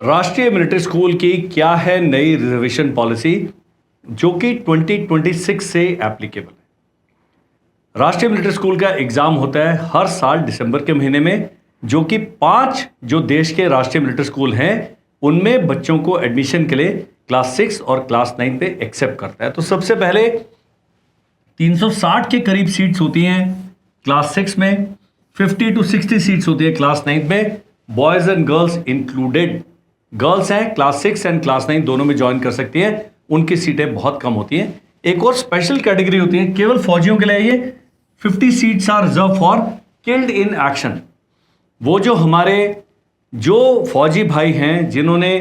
राष्ट्रीय military school की क्या है नई रिजर्वेशन पॉलिसी जो कि 2026 से एप्लीकेबल है। राष्ट्रीय मिलिट्री स्कूल का एग्जाम होता है हर साल दिसंबर के महीने में, जो कि 5 जो देश के राष्ट्रीय मिलिट्री स्कूल हैं उनमें बच्चों को एडमिशन के लिए क्लास 6 और क्लास 9 पे एक्सेप्ट करता है। तो सबसे पहले 360 के करीब सीट्स होती हैं क्लास 6 में, 50 to 60 सीट्स होती है क्लास 9 में, boys and girls included. Girls हैं क्लास 6 एंड क्लास 9 दोनों में ज्वाइन कर सकती हैं, उनकी सीटें बहुत कम होती हैं। एक और स्पेशल कैटेगरी होती है केवल फौजियों के लिए, ये 50 seats are reserve for killed in action. वो जो हमारे जो फौजी भाई हैं जिन्होंने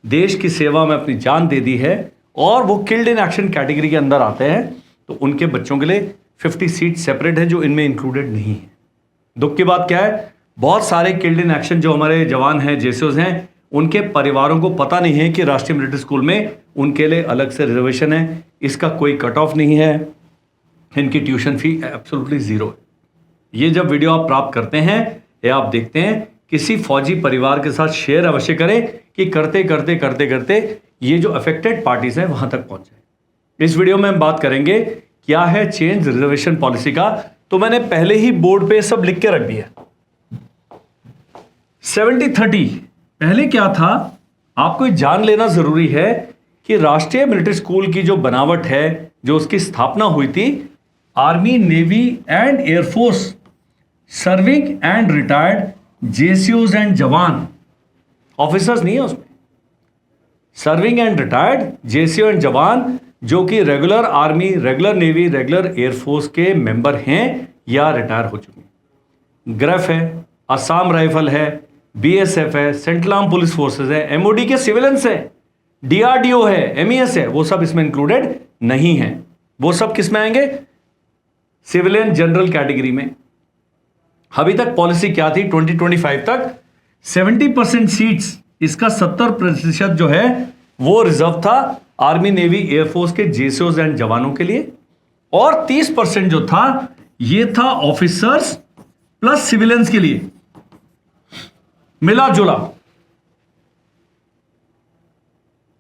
देश की सेवा में अपनी जान दे दी है और वो किल्ड इन एक्शन कैटेगरी के अंदर आते हैं, तो उनके बच्चों के लिए 50 सीट सेपरेट है जो इनमें इंक्लूडेड नहीं है। दुख की बात क्या है, बहुत सारे किल्ड इन एक्शन जो हमारे जवान हैं, जेसीओज हैं, उनके परिवारों को पता नहीं है कि राष्ट्रीय मिलिट्री स्कूल में उनके लिए अलग से रिजर्वेशन है, इसका कोई कट ऑफ नहीं है, इनकी ट्यूशन फी एब्सोल्युटली जीरो है। ये जब वीडियो आप प्राप्त करते हैं या आप देखते हैं, किसी फौजी परिवार के साथ शेयर अवश्य करें कि करते करते करते करते ये जो अफेक्टेड पार्टीज हैं वहां तक पहुंच जाए। इस वीडियो में हम बात करेंगे क्या है चेंज रिजर्वेशन पॉलिसी का। तो मैंने पहले ही बोर्ड पे सब लिख के रख दिया। 70-30 पहले क्या था, आपको जान लेना जरूरी है कि राष्ट्रीय मिलिट्री स्कूल की जो बनावट है, जो उसकी स्थापना हुई थी, army, navy and air force serving and retired जेसीओज एंड जवान, ऑफिसर्स नहीं है उसमें, serving and retired JCO and jawan जो कि regular army, regular navy, regular air force के मेंबर हैं या रिटायर हो चुके हैं। ग्रेफ है, असम राइफल है, बीएसएफ है, सेंट्रल आर्म पुलिस फोर्सेस है, एमओडी के सिविलियंस है, डीआरडीओ है, एमईएस है, वो सब इसमें इंक्लूडेड नहीं है। वो सब किस में आएंगे, सिविलियन जनरल कैटेगरी में। अभी तक पॉलिसी क्या थी, 2025 तक 70% सीट्स, इसका 70% जो है वो रिजर्व था आर्मी, नेवी, एयरफोर्स के जेसीओज एंड जवानों के लिए, और 30% जो था ये था ऑफिसर्स प्लस सिविलियंस के लिए, मिला जुला।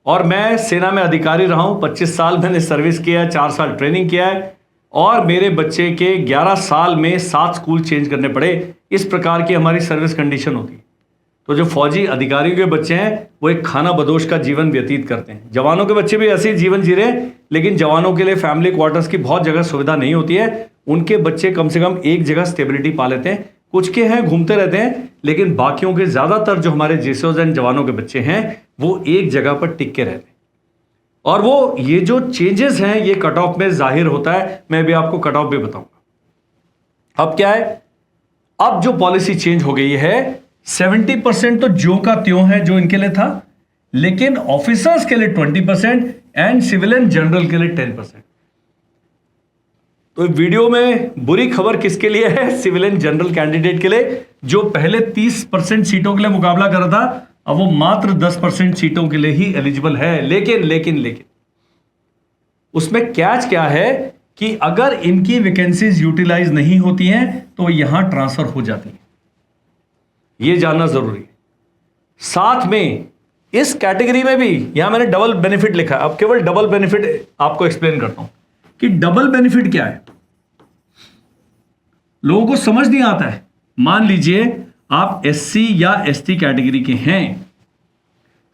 और मैं सेना में अधिकारी रहा हूं, 25 साल मैंने सर्विस किया है, 4 साल ट्रेनिंग किया है, और मेरे बच्चे के 11 साल में 7 स्कूल चेंज करने पड़े। इस प्रकार की हमारी सर्विस कंडीशन होती है। तो जो फौजी अधिकारियों के बच्चे हैं वो एक खाना बदोश का जीवन व्यतीत करते हैं। जवानों के बच्चे भी ऐसे ही जीवन जी रहे हैं, लेकिन जवानों के लिए फैमिली क्वार्टर्स की बहुत जगह सुविधा नहीं होती है। उनके बच्चे कम से कम एक जगह स्टेबिलिटी पा लेते हैं। कुछ के हैं घूमते रहते हैं, लेकिन बाकियों के ज्यादातर जो हमारे जेसीओज एंड जवानों के बच्चे हैं वो एक जगह पर टिक के रहते हैं। और वो ये जो चेंजेस हैं ये कट ऑफ में जाहिर होता है। मैं भी आपको कट ऑफ भी बताऊंगा। अब क्या है, अब जो पॉलिसी चेंज हो गई है, 70% तो जो का त्यों है जो इनके लिए था, लेकिन ऑफिसर्स के लिए 20% एंड सिविलियन जनरल के लिए 10%। तो वीडियो में बुरी खबर किसके लिए है, सिविलियन जनरल कैंडिडेट के लिए, जो पहले 30% सीटों के लिए मुकाबला कर रहा था, अब वो मात्र 10% सीटों के लिए ही एलिजिबल है। लेकिन उसमें कैच क्या है कि अगर इनकी वैकेंसीज यूटिलाइज नहीं होती हैं तो यहां ट्रांसफर हो जाती है। यह जानना जरूरी है। साथ में इस कैटेगरी में भी यहां मैंने डबल बेनिफिट लिखा है। अब केवल डबल बेनिफिट आपको एक्सप्लेन करता हूं कि डबल बेनिफिट क्या है। लोगों को समझ नहीं आता है। मान लीजिए आप एससी या एसटी कैटेगरी के हैं,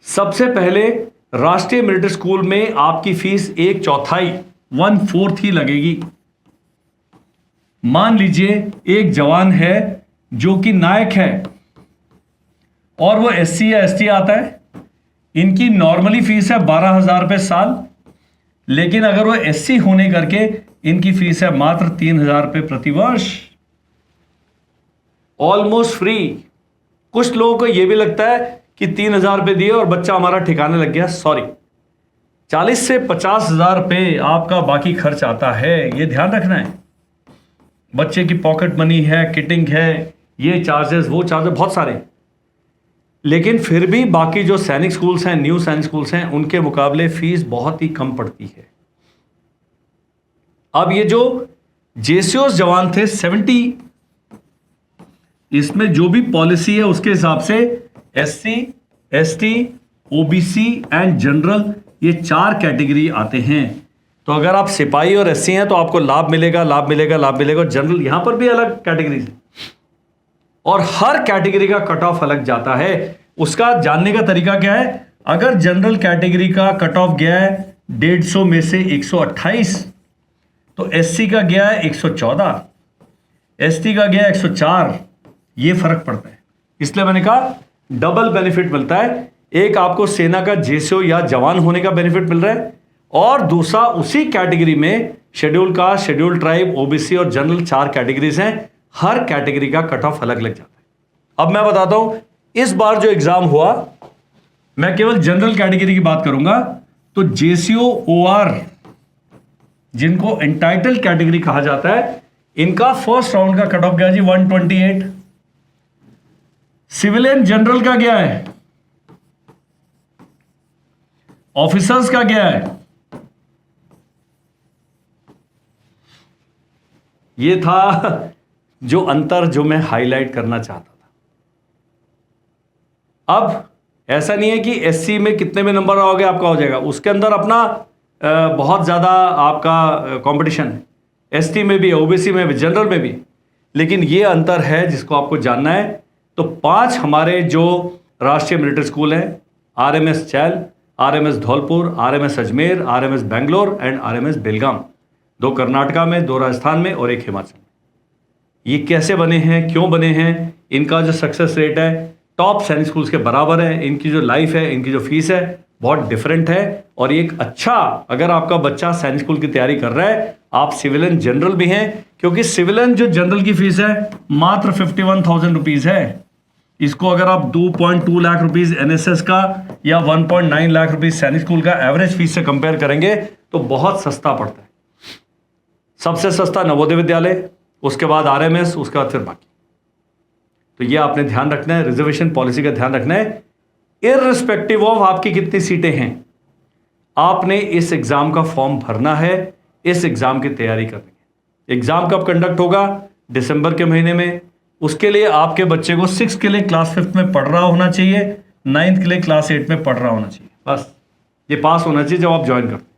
सबसे पहले राष्ट्रीय मिलिट्री स्कूल में आपकी फीस 1/4 1/4 ही लगेगी। मान लीजिए एक जवान है जो कि नायक है और वो एससी या एसटी आता है, इनकी नॉर्मली फीस है 12,000 रुपये साल, लेकिन अगर वो एससी होने करके इनकी फीस है मात्र 3,000 रुपये प्रति वर्ष, ऑलमोस्ट फ्री। कुछ लोगों को यह भी लगता है कि 3,000 रुपये दिए और बच्चा हमारा ठिकाने लग गया। सॉरी, 40 से 50,000 रुपये आपका बाकी खर्च आता है, यह ध्यान रखना है। बच्चे की पॉकेट मनी है, किटिंग है, ये चार्जेस, वो चार्जेस बहुत सारे, लेकिन फिर भी बाकी जो सैनिक स्कूल्स हैं, न्यू सैनिक स्कूल्स हैं, उनके मुकाबले फीस बहुत ही कम पड़ती है। अब ये जो जेसीओस जवान थे 70, इसमें जो भी पॉलिसी है उसके हिसाब से SC, ST, OBC and general, ये 4 कैटेगरी आते हैं। तो अगर आप सिपाही और एससी हैं तो आपको लाभ मिलेगा, लाभ मिलेगा, लाभ मिलेगा। और जनरल, यहां पर भी अलग कैटेगरी है और हर कैटेगरी का कट ऑफ अलग जाता है। उसका जानने का तरीका क्या है? अगर जनरल कैटेगरी का कट ऑफ गया है 150 में से 128, तो एससी का गया है 114, एसटी का गया 104। ये फर्क पड़ता है, इसलिए मैंने कहा डबल बेनिफिट मिलता है। एक आपको सेना का जेसीओ या जवान होने का बेनिफिट मिल रहा है, और दूसरा उसी कैटेगरी में schedule caste, schedule tribe, OBC और जनरल 4 कैटेगरीज हैं। हर कैटेगरी का कट ऑफ अलग लग जाता है। अब मैं बताता हूं, इस बार जो एग्जाम हुआ, मैं केवल जनरल कैटेगरी की बात करूंगा। तो जेसीओ ओआर, जिनको एंटाइटल कैटेगरी कहा जाता है, इनका फर्स्ट राउंड का कट ऑफ गया जी 128। सिविलियन जनरल का गया है, ऑफिसर्स का गया है, ये था जो अंतर जो मैं हाईलाइट करना चाहता था। अब ऐसा नहीं है कि एससी में कितने में नंबर आओगे आपका हो जाएगा, उसके अंदर अपना बहुत ज़्यादा आपका कंपटीशन है। एसटी में भी, ओबीसी में भी, जनरल में भी। लेकिन ये अंतर है जिसको आपको जानना है। तो 5 हमारे जो राष्ट्रीय मिलिट्री स्कूल हैं, RMS Chail, RMS Dholpur, RMS Ajmer, RMS Bangalore and RMS Belgaum, 2 Karnataka में, 2 राजस्थान में और 1 हिमाचल में। ये कैसे बने हैं, क्यों बने हैं, इनका जो सक्सेस रेट है टॉप सैनिक स्कूल्स के बराबर है। इनकी जो लाइफ है, इनकी जो फीस है बहुत डिफरेंट है। और एक अच्छा, अगर आपका बच्चा सैनिक स्कूल की तैयारी कर रहा है, आप सिविलियन जनरल भी हैं, क्योंकि सिविलियन जो जनरल की फीस है मात्र 51,000 रुपीज है। इसको अगर आप 2.2 लाख रुपीज एनएसएस का या 1.9 लाख रुपीज सैनिक स्कूल का एवरेज फीस से कंपेयर करेंगे तो बहुत सस्ता पड़ता है। सबसे सस्ता नवोदय विद्यालय, उसके बाद आरएमएस, उसके बाद फिर बाकी। तो ये आपने ध्यान रखना है, रिजर्वेशन पॉलिसी का ध्यान रखना है। इररिस्पेक्टिव ऑफ आपकी कितनी सीटें हैं, आपने इस एग्जाम का फॉर्म भरना है, इस एग्जाम की तैयारी करनी है। एग्जाम कब कंडक्ट होगा? दिसंबर के महीने में। उसके लिए आपके बच्चे को 6 के लिए क्लास 5 में पढ़ रहा होना चाहिए, 9th के लिए क्लास 8 में पढ़ रहा होना चाहिए। बस ये पास होना चाहिए जब आप ज्वाइन करते हैं।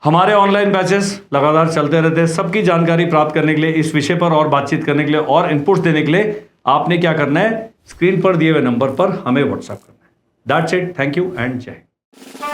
हमारे ऑनलाइन बैचेस लगातार चलते रहते हैं। सबकी जानकारी प्राप्त करने के लिए, इस विषय पर और बातचीत करने के लिए और इनपुट्स देने के लिए आपने क्या करना है, स्क्रीन पर दिए हुए नंबर पर हमें व्हाट्सएप करना है। That's it, thank you and जय हिंद।